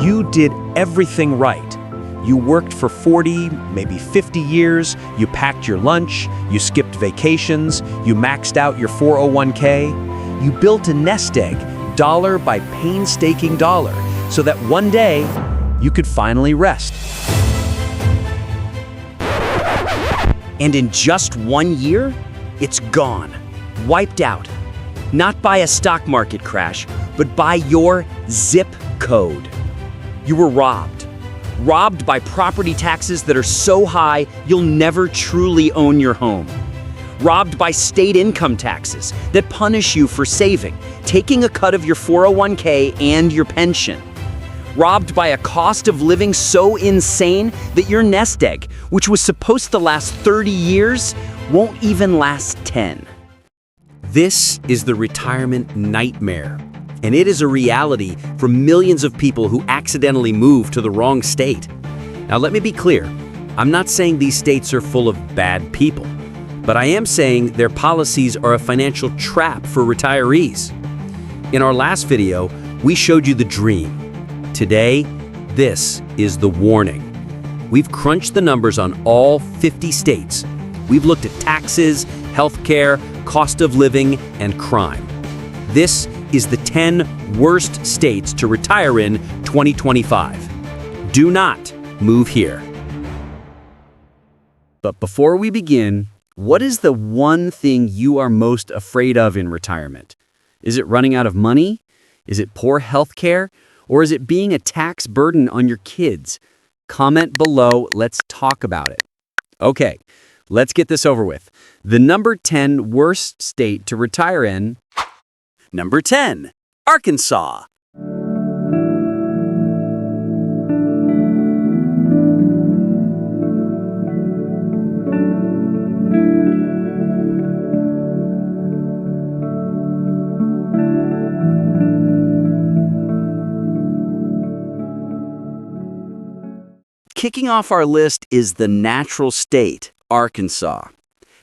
You did everything right. You worked for 40, maybe 50 years, you packed your lunch, you skipped vacations, you maxed out your 401k. You built a nest egg, dollar by painstaking dollar, so that one day you could finally rest. And in just 1 year, it's gone, wiped out. Not by a stock market crash, but by your zip code. You were robbed. Robbed by property taxes that are so high you'll never truly own your home. Robbed by state income taxes that punish you for saving, taking a cut of your 401k and your pension. Robbed by a cost of living so insane that your nest egg, which was supposed to last 30 years, won't even last 10. This is the retirement nightmare, and it is a reality for millions of people who accidentally move to the wrong state. Now, let me be clear. I'm not saying these states are full of bad people, but I am saying their policies are a financial trap for retirees. In our last video, we showed you the dream. Today, this is the warning. We've crunched the numbers on all 50 states. We've looked at taxes, healthcare, cost of living, and crime. This is the 10 worst states to retire in 2025. Do not move here. But before we begin, what is the one thing you are most afraid of in retirement? Is it running out of money? Is it poor health care? Or is it being a tax burden on your kids? Comment below, let's talk about it. Okay, let's get this over with. The number 10 worst state to retire in. Number 10, Arkansas. Kicking off our list is the natural state, Arkansas.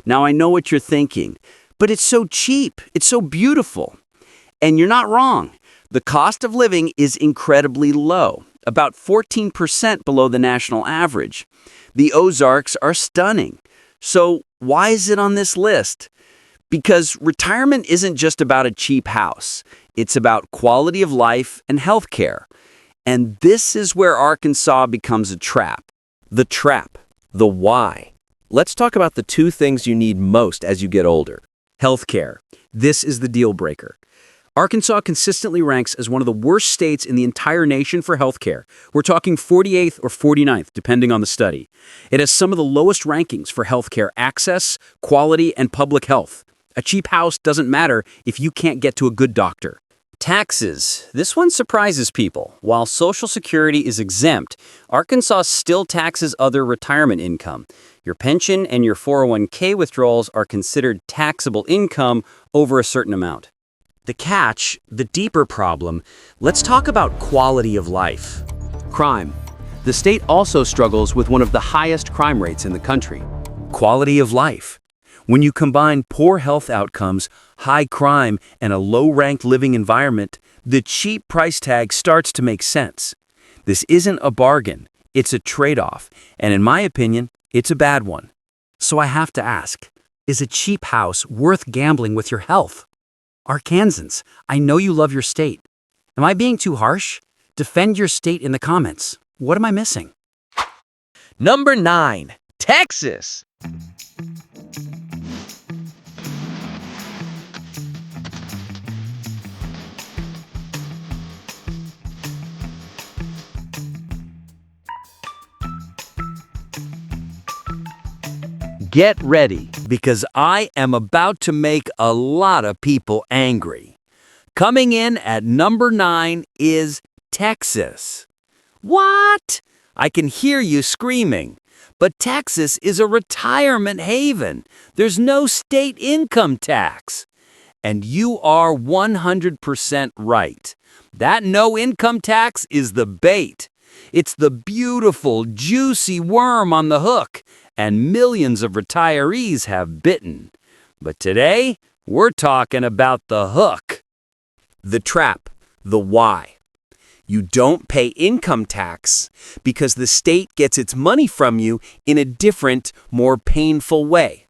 Now, I know what you're thinking, but it's so cheap, it's so beautiful. And you're not wrong. The cost of living is incredibly low, about 14% below the national average. The Ozarks are stunning. So why is it on this list? Because retirement isn't just about a cheap house. It's about quality of life and health care. And this is where Arkansas becomes a trap. The trap, the why. Let's talk about the two things you need most as you get older. Healthcare. This is the deal breaker. Arkansas consistently ranks as one of the worst states in the entire nation for healthcare. We're talking 48th or 49th, depending on the study. It has some of the lowest rankings for healthcare access, quality, and public health. A cheap house doesn't matter if you can't get to a good doctor. Taxes. This one surprises people. While Social Security is exempt, Arkansas still taxes other retirement income. Your pension and your 401k withdrawals are considered taxable income over a certain amount. The catch, the deeper problem, let's talk about quality of life. Crime. The state also struggles with one of the highest crime rates in the country. Quality of life. When you combine poor health outcomes, high crime, and a low-ranked living environment, the cheap price tag starts to make sense. This isn't a bargain, it's a trade-off, and in my opinion, it's a bad one. So I have to ask, is a cheap house worth gambling with your health? Arkansans, I know you love your state. Am I being too harsh? Defend your state in the comments. What am I missing? Number 9, Texas. Get ready, because I am about to make a lot of people angry. Coming in at number 9 is Texas. What? I can hear you screaming. But Texas is a retirement haven. There's no state income tax. And you are 100% right. That no income tax is the bait. It's the beautiful, juicy worm on the hook, and millions of retirees have bitten. But today, we're talking about the hook. The trap, the why. You don't pay income tax because the state gets its money from you in a different, more painful way.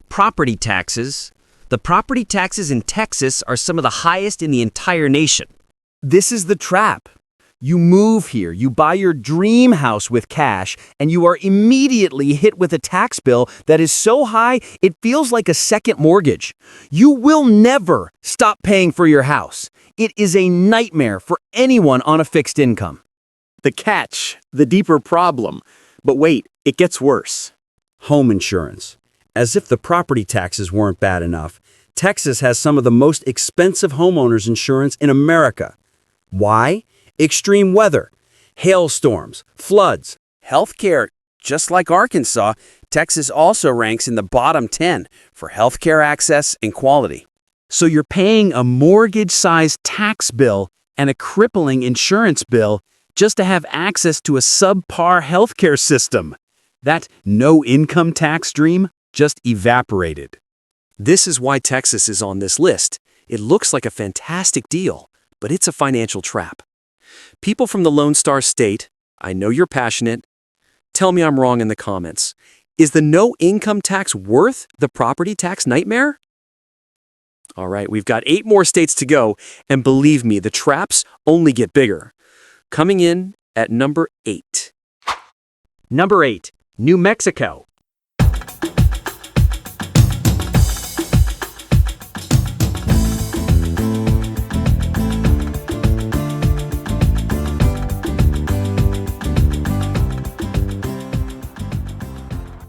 Property taxes. The property taxes in Texas are some of the highest in the entire nation. This is the trap. You move here, you buy your dream house with cash, and you are immediately hit with a tax bill that is so high it feels like a second mortgage. You will never stop paying for your house. It is a nightmare for anyone on a fixed income. The catch, the deeper problem. But wait, it gets worse. Home insurance. As if the property taxes weren't bad enough, Texas has some of the most expensive homeowners insurance in America. Why? Extreme weather, hailstorms, floods. Healthcare. Just like Arkansas, Texas also ranks in the bottom 10 for healthcare access and quality. So you're paying a mortgage-sized tax bill and a crippling insurance bill just to have access to a subpar healthcare system. That no-income tax dream just evaporated. This is why Texas is on this list. It looks like a fantastic deal, but it's a financial trap. People from the Lone Star State, I know you're passionate. Tell me I'm wrong in the comments. Is the no income tax worth the property tax nightmare? All right, we've got 8 more states to go, and believe me, the traps only get bigger. Coming in at number 8. Number 8. New Mexico.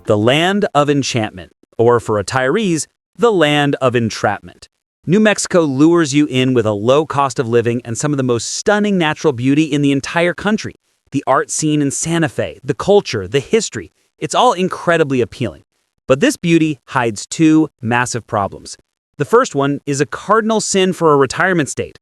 The land of enchantment, or for retirees, the land of entrapment. New Mexico lures you in with a low cost of living and some of the most stunning natural beauty in the entire country. The art scene in Santa Fe, the culture, the history, it's all incredibly appealing. But this beauty hides 2 massive problems. The first one is a cardinal sin for a retirement state.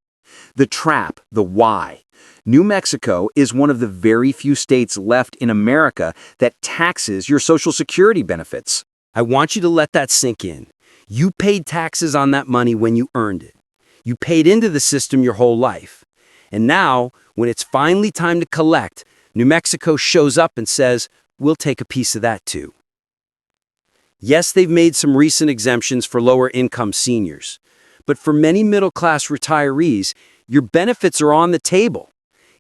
The trap, the why. New Mexico is one of the very few states left in America that taxes your Social Security benefits. I want you to let that sink in. You paid taxes on that money when you earned it. You paid into the system your whole life. And now, when it's finally time to collect, New Mexico shows up and says, we'll take a piece of that too. Yes, they've made some recent exemptions for lower-income seniors. But for many middle-class retirees, your benefits are on the table.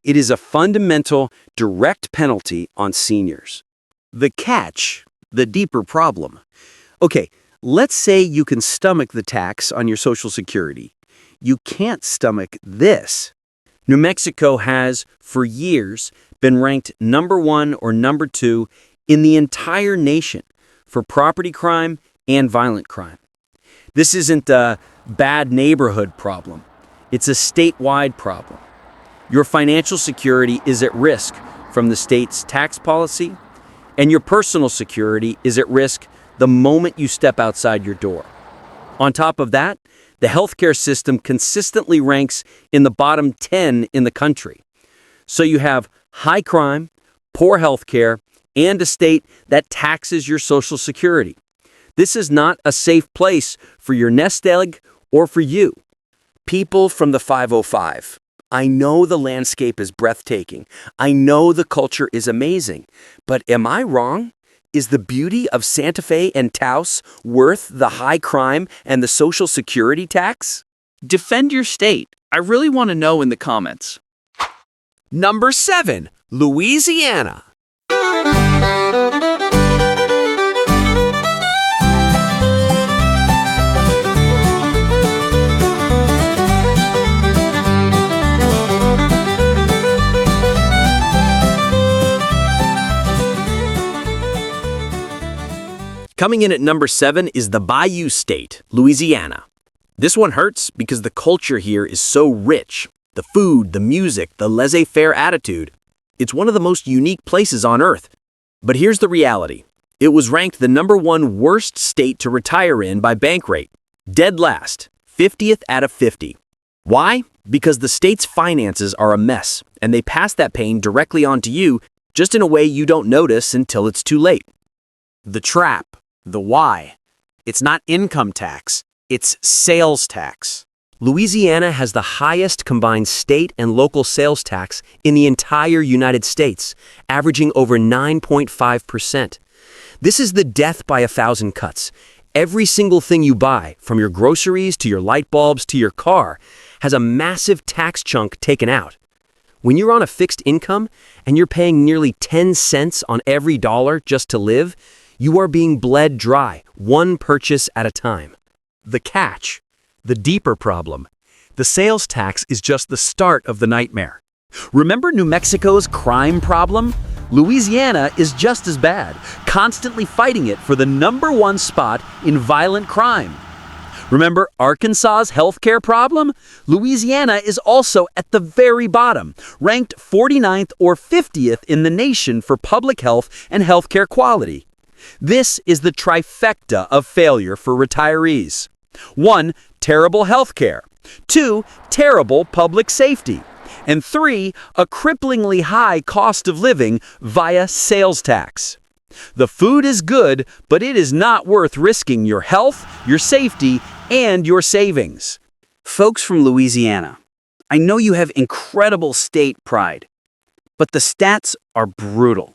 It is a fundamental, direct penalty on seniors. The catch, the deeper problem. Okay, let's say you can stomach the tax on your Social Security. You can't stomach this. New Mexico has, for years, been ranked number 1 or number 2 in the entire nation for property crime and violent crime. This isn't a bad neighborhood problem. It's a statewide problem. Your financial security is at risk from the state's tax policy, and your personal security is at risk the moment you step outside your door. On top of that, the healthcare system consistently ranks in the bottom 10 in the country. So you have high crime, poor healthcare, and a state that taxes your Social Security. This is not a safe place for your nest egg or for you. People from the 505. I know the landscape is breathtaking. I know the culture is amazing. But am I wrong? Is the beauty of Santa Fe and Taos worth the high crime and the Social Security tax? Defend your state. I really want to know in the comments. Number 7. Louisiana. Coming in at number 7 is the Bayou State, Louisiana. This one hurts because the culture here is so rich. The food, the music, the laissez-faire attitude. It's one of the most unique places on earth. But here's the reality. It was ranked the number 1 worst state to retire in by Bankrate. Dead last, 50th out of 50. Why? Because the state's finances are a mess, and they pass that pain directly onto you, just in a way you don't notice until it's too late. The trap, the why. It's not income tax, it's sales tax. Louisiana has the highest combined state and local sales tax in the entire United States, averaging over 9.5%. This is the death by 1,000 cuts. Every single thing you buy, from your groceries to your light bulbs to your car, has a massive tax chunk taken out. When you're on a fixed income and you're paying nearly 10 cents on every dollar just to live, you are being bled dry, one purchase at a time. The catch, the deeper problem. The sales tax is just the start of the nightmare. Remember New Mexico's crime problem? Louisiana is just as bad, constantly fighting it for the #1 spot in violent crime. Remember Arkansas's healthcare problem? Louisiana is also at the very bottom, ranked 49th or 50th in the nation for public health and healthcare quality. This is the trifecta of failure for retirees. 1. Terrible healthcare. 2. Terrible public safety. And 3. A cripplingly high cost of living via sales tax. The food is good, but it is not worth risking your health, your safety, and your savings. Folks from Louisiana, I know you have incredible state pride, but the stats are brutal.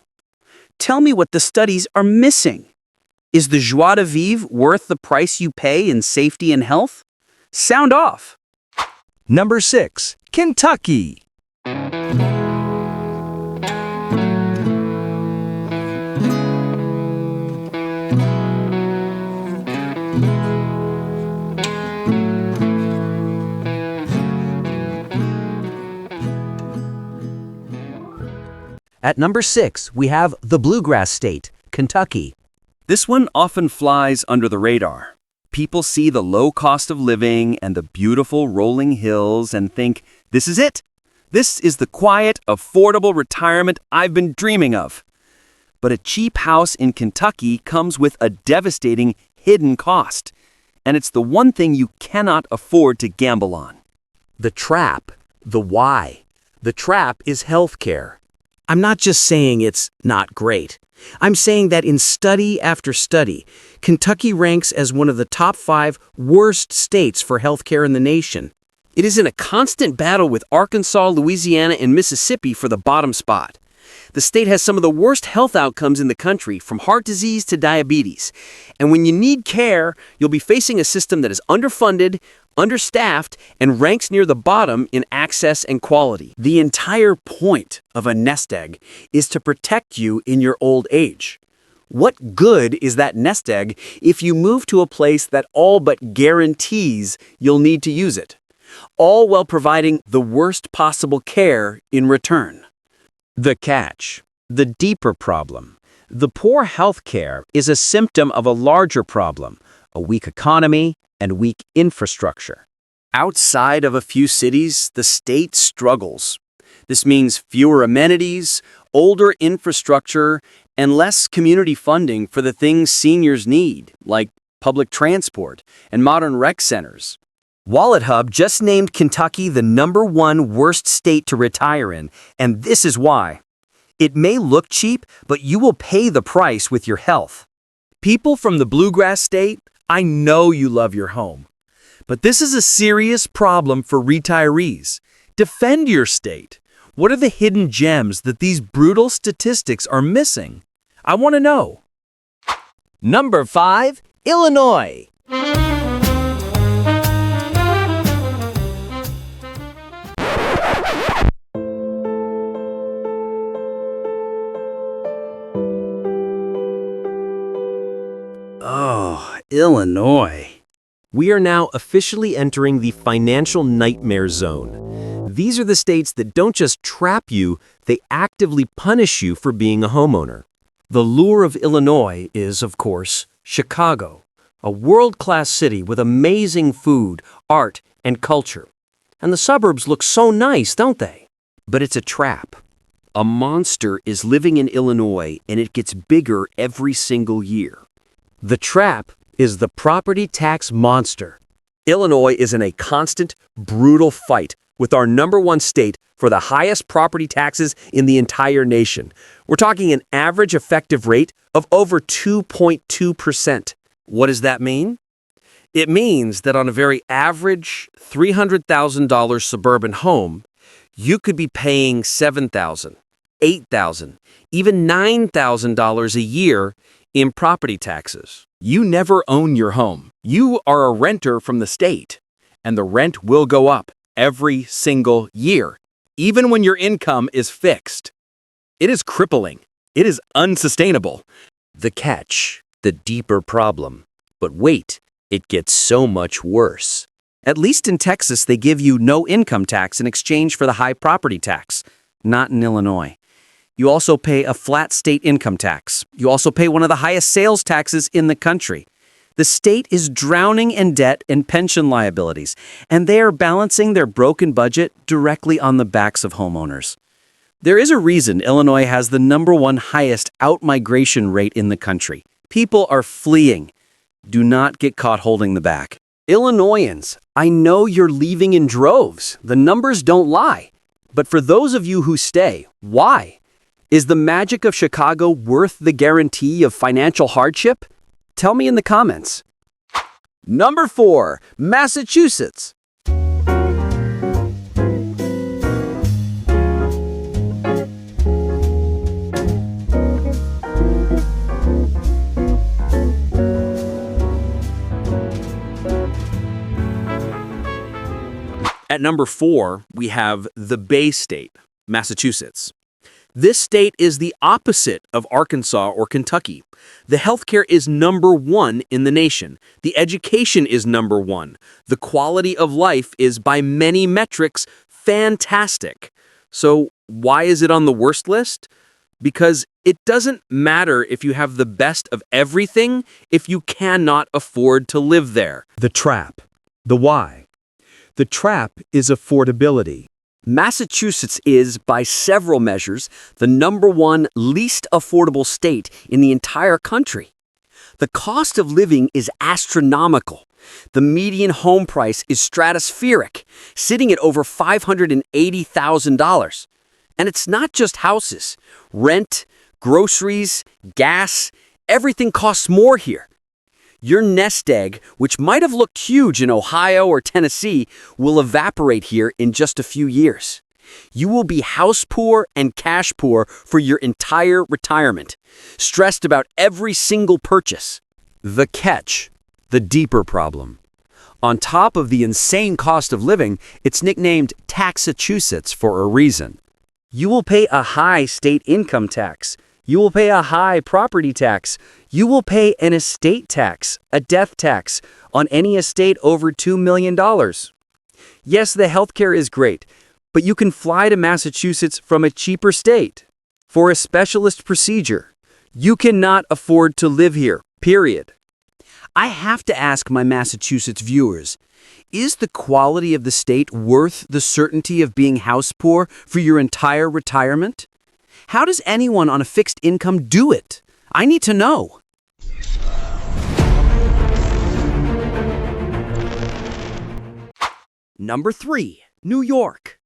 Tell me what the studies are missing. Is the joie de vivre worth the price you pay in safety and health? Sound off. Number 6. Kentucky. At number 6, we have the bluegrass state, Kentucky. This one often flies under the radar. People see the low cost of living and the beautiful rolling hills and think, this is it. This is the quiet, affordable retirement I've been dreaming of. But a cheap house in Kentucky comes with a devastating hidden cost. And it's the one thing you cannot afford to gamble on. The trap, the why. The trap is healthcare. I'm not just saying it's not great. I'm saying that in study after study, Kentucky ranks as one of the top 5 worst states for healthcare in the nation. It is in a constant battle with Arkansas, Louisiana, and Mississippi for the bottom spot. The state has some of the worst health outcomes in the country, from heart disease to diabetes. And when you need care, you'll be facing a system that is underfunded, understaffed, and ranks near the bottom in access and quality. The entire point of a nest egg is to protect you in your old age. What good is that nest egg if you move to a place that all but guarantees you'll need to use it, all while providing the worst possible care in return? The catch, the deeper problem. The poor health care is a symptom of a larger problem, a weak economy and weak infrastructure. Outside of a few cities, the state struggles. This means fewer amenities, older infrastructure, and less community funding for the things seniors need, like public transport and modern rec centers. WalletHub just named Kentucky the #1 worst state to retire in, and this is why. It may look cheap, but you will pay the price with your health. People from the bluegrass state, I know you love your home. But this is a serious problem for retirees. Defend your state. What are the hidden gems that these brutal statistics are missing? I want to know. Number 5, Illinois. Oh, Illinois. We are now officially entering the financial nightmare zone. These are the states that don't just trap you, they actively punish you for being a homeowner. The lure of Illinois is, of course, Chicago, a world-class city with amazing food, art, and culture. And the suburbs look so nice, don't they? But it's a trap. A monster is living in Illinois, and it gets bigger every single year. The trap is the property tax monster. Illinois is in a constant, brutal fight with our #1 state for the highest property taxes in the entire nation. We're talking an average effective rate of over 2.2%. What does that mean? It means that on a very average $300,000 suburban home, you could be paying $7,000, $8,000, even $9,000 a year in property taxes. You never own your home. You are a renter from the state, and the rent will go up every single year, even when your income is fixed. It is crippling. It is unsustainable. The catch, the deeper problem. But wait, it gets so much worse. At least in Texas, they give you no income tax in exchange for the high property tax. Not in Illinois. You also pay a flat state income tax. You also pay one of the highest sales taxes in the country. The state is drowning in debt and pension liabilities, and they are balancing their broken budget directly on the backs of homeowners. There is a reason Illinois has the #1 highest out-migration rate in the country. People are fleeing. Do not get caught holding the bag. Illinoisans, I know you're leaving in droves. The numbers don't lie. But for those of you who stay, why? Is the magic of Chicago worth the guarantee of financial hardship? Tell me in the comments. Number 4, Massachusetts. At number 4, we have the Bay State, Massachusetts. This state is the opposite of Arkansas or Kentucky. The healthcare is #1 in the nation. The education is #1. The quality of life is, by many metrics, fantastic. So why is it on the worst list? Because it doesn't matter if you have the best of everything if you cannot afford to live there. The trap. The why. The trap is affordability. Massachusetts is, by several measures, the #1 least affordable state in the entire country. The cost of living is astronomical. The median home price is stratospheric, sitting at over $580,000. And it's not just houses. Rent, groceries, gas, everything costs more here. Your nest egg, which might have looked huge in Ohio or Tennessee, will evaporate here in just a few years. You will be house poor and cash poor for your entire retirement, stressed about every single purchase. The catch, the deeper problem. On top of the insane cost of living, it's nicknamed Taxachusetts for a reason. You will pay a high state income tax. You will pay a high property tax. You will pay an estate tax, a death tax, on any estate over $2 million. Yes, the healthcare is great, but you can fly to Massachusetts from a cheaper state for a specialist procedure. You cannot afford to live here, period. I have to ask my Massachusetts viewers, is the quality of the state worth the certainty of being house poor for your entire retirement? How does anyone on a fixed income do it? I need to know. Number 3, New York.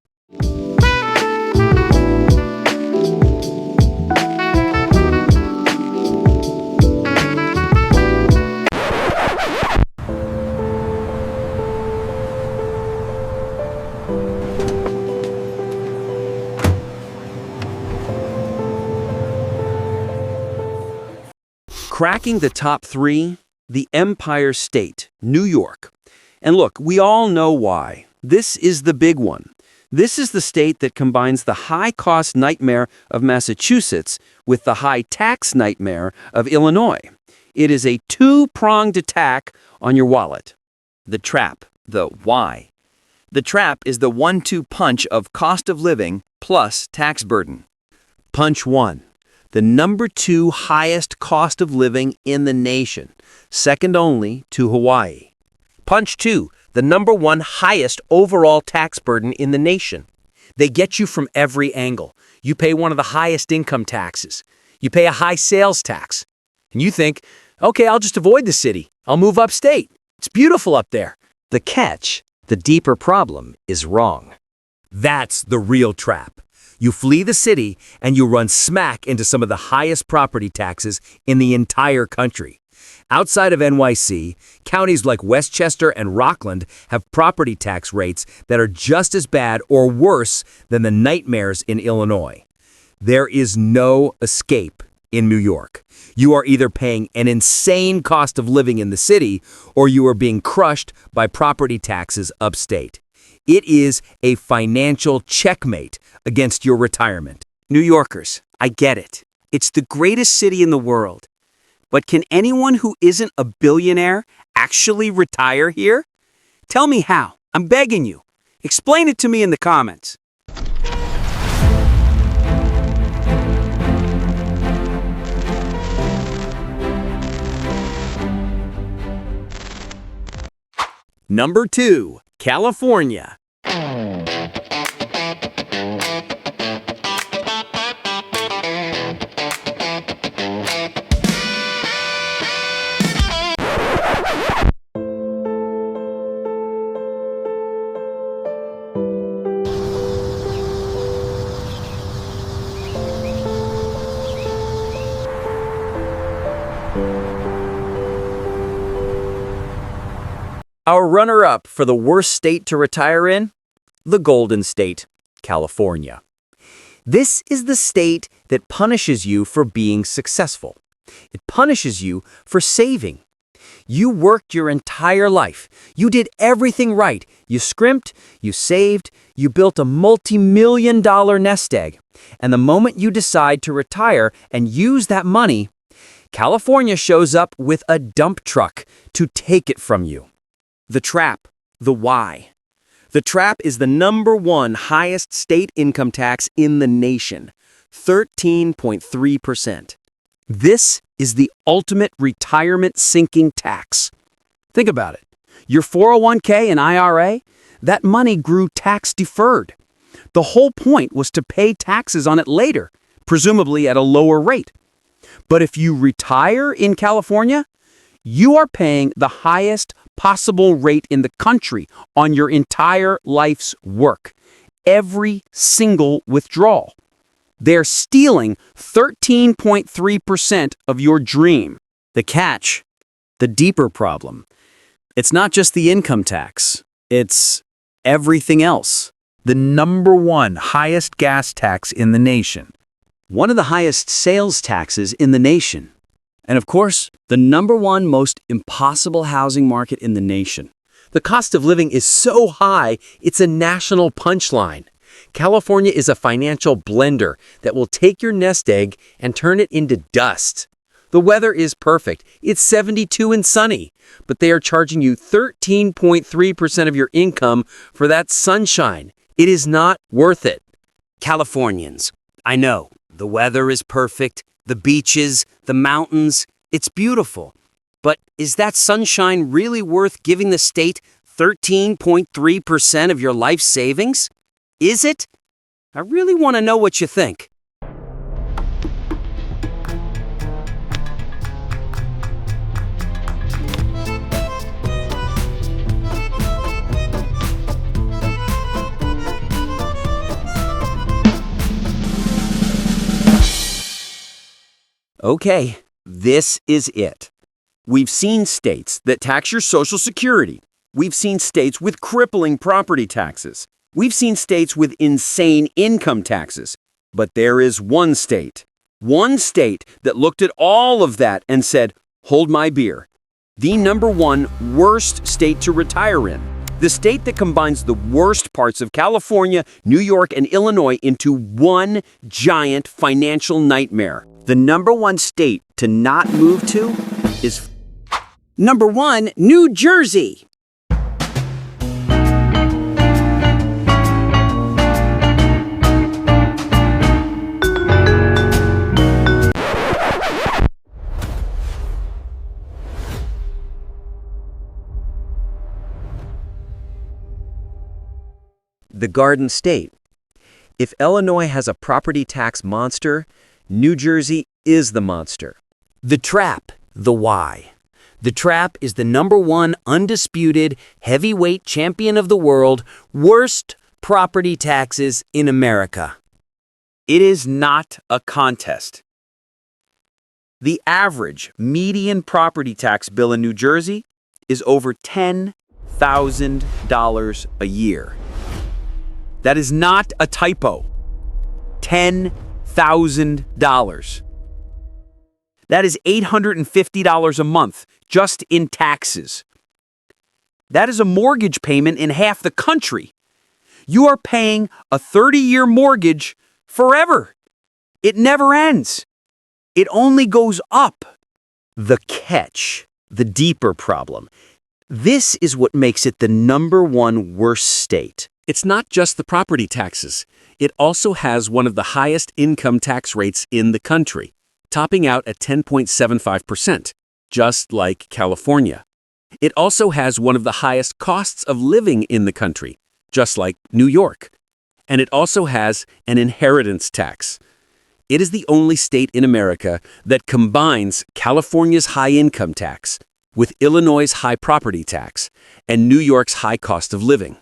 Cracking the top 3, the Empire State, New York. And look, we all know why. This is the big one. This is the state that combines the high-cost nightmare of Massachusetts with the high-tax nightmare of Illinois. It is a two-pronged attack on your wallet. The trap, the why. The trap is the 1-2 punch of cost of living plus tax burden. Punch 1. The #2 highest cost of living in the nation, second only to Hawaii. Punch 2. The #1 highest overall tax burden in the nation. They get you from every angle. You pay one of the highest income taxes. You pay a high sales tax. And you think, okay, I'll just avoid the city. I'll move upstate. It's beautiful up there. The catch, the deeper problem, is wrong. That's the real trap. You flee the city and you run smack into some of the highest property taxes in the entire country. Outside of NYC, counties like Westchester and Rockland have property tax rates that are just as bad or worse than the nightmares in Illinois. There is no escape in New York. You are either paying an insane cost of living in the city, or you are being crushed by property taxes upstate. It is a financial checkmate against your retirement. New Yorkers, I get it. It's the greatest city in the world. But can anyone who isn't a billionaire actually retire here? Tell me how. I'm begging you. Explain it to me in the comments. Number 2, California. Our runner-up for the worst state to retire in? The Golden State, California. This is the state that punishes you for being successful. It punishes you for saving. You worked your entire life. You did everything right. You scrimped, you saved, you built a multi-million-dollar nest egg. And the moment you decide to retire and use that money, California shows up with a dump truck to take it from you. The trap, the why. The trap is the #1 highest state income tax in the nation, 13.3%. This is the ultimate retirement sinking tax. Think about it. Your 401k and IRA, that money grew tax deferred. The whole point was to pay taxes on it later, presumably at a lower rate. But if you retire in California, you are paying the highest possible rate in the country on your entire life's work. Every single withdrawal. They're stealing 13.3% of your dream. The catch, the deeper problem. It's not just the income tax. It's everything else. The #1 highest gas tax in the nation. One of the highest sales taxes in the nation. And of course, the #1 most impossible housing market in the nation. The cost of living is so high, it's a national punchline. California is a financial blender that will take your nest egg and turn it into dust. The weather is perfect. It's 72 and sunny, but they are charging you 13.3% of your income for that sunshine. It is not worth it. Californians, I know, the weather is perfect, the beaches, the mountains, it's beautiful. But is that sunshine really worth giving the state 13.3% of your life savings? Is it? I really want to know what you think. Okay, this is it. We've seen states that tax your Social Security. We've seen states with crippling property taxes. We've seen states with insane income taxes. But there is one state that looked at all of that and said, hold my beer. The #1 worst state to retire in. The state that combines the worst parts of California, New York, and Illinois into one giant financial nightmare. The #1 state to not move to is #1, New Jersey. The Garden State. If Illinois has a property tax monster, New Jersey is the monster. The trap, the why. The trap is the #1 undisputed heavyweight champion of the world, worst property taxes in America. It is not a contest. The average median property tax bill in New Jersey is over $10,000 a year. That is not a typo. $10,000. That is $850 a month just in taxes. That is a mortgage payment in half the country. You are paying a 30-year mortgage forever. It never ends. It only goes up. The catch, the deeper problem. This is what makes it the #1 worst state. It's not just the property taxes. It also has one of the highest income tax rates in the country, topping out at 10.75%, just like California. It also has one of the highest costs of living in the country, just like New York. And it also has an inheritance tax. It is the only state in America that combines California's high income tax with Illinois' high property tax and New York's high cost of living.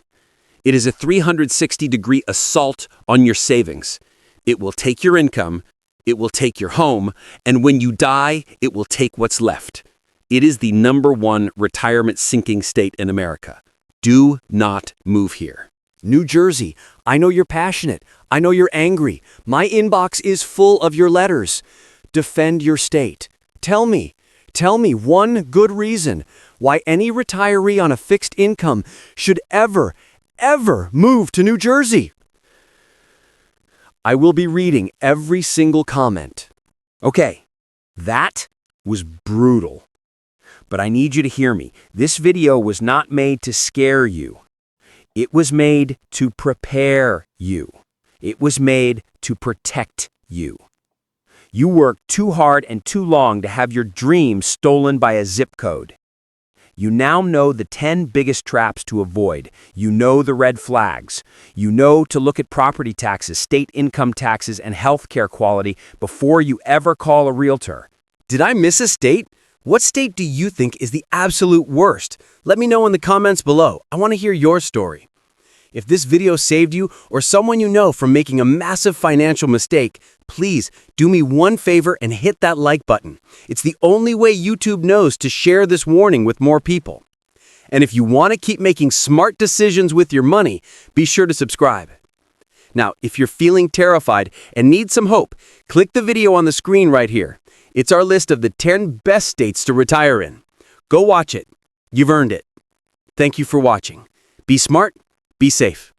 It is a 360-degree assault on your savings. It will take your income, it will take your home, and when you die, it will take what's left. It is the #1 retirement sinking state in America. Do not move here. New Jersey, I know you're passionate. I know you're angry. My inbox is full of your letters. Defend your state. Tell me one good reason why any retiree on a fixed income should ever move to New Jersey. I will be reading every single comment. Okay, that was brutal. But I need you to hear me. This video was not made to scare you. It was made to prepare you. It was made to protect you. You worked too hard and too long to have your dreams stolen by a zip code. You now know the 10 biggest traps to avoid. You know the red flags. You know to look at property taxes, state income taxes, and healthcare quality before you ever call a realtor. Did I miss a state? What state do you think is the absolute worst? Let me know in the comments below. I want to hear your story. If this video saved you or someone you know from making a massive financial mistake, please do me one favor and hit that like button. It's the only way YouTube knows to share this warning with more people. And if you want to keep making smart decisions with your money, be sure to subscribe. Now, if you're feeling terrified and need some hope, click the video on the screen right here. It's our list of the 10 best states to retire in. Go watch it. You've earned it. Thank you for watching. Be smart, be safe.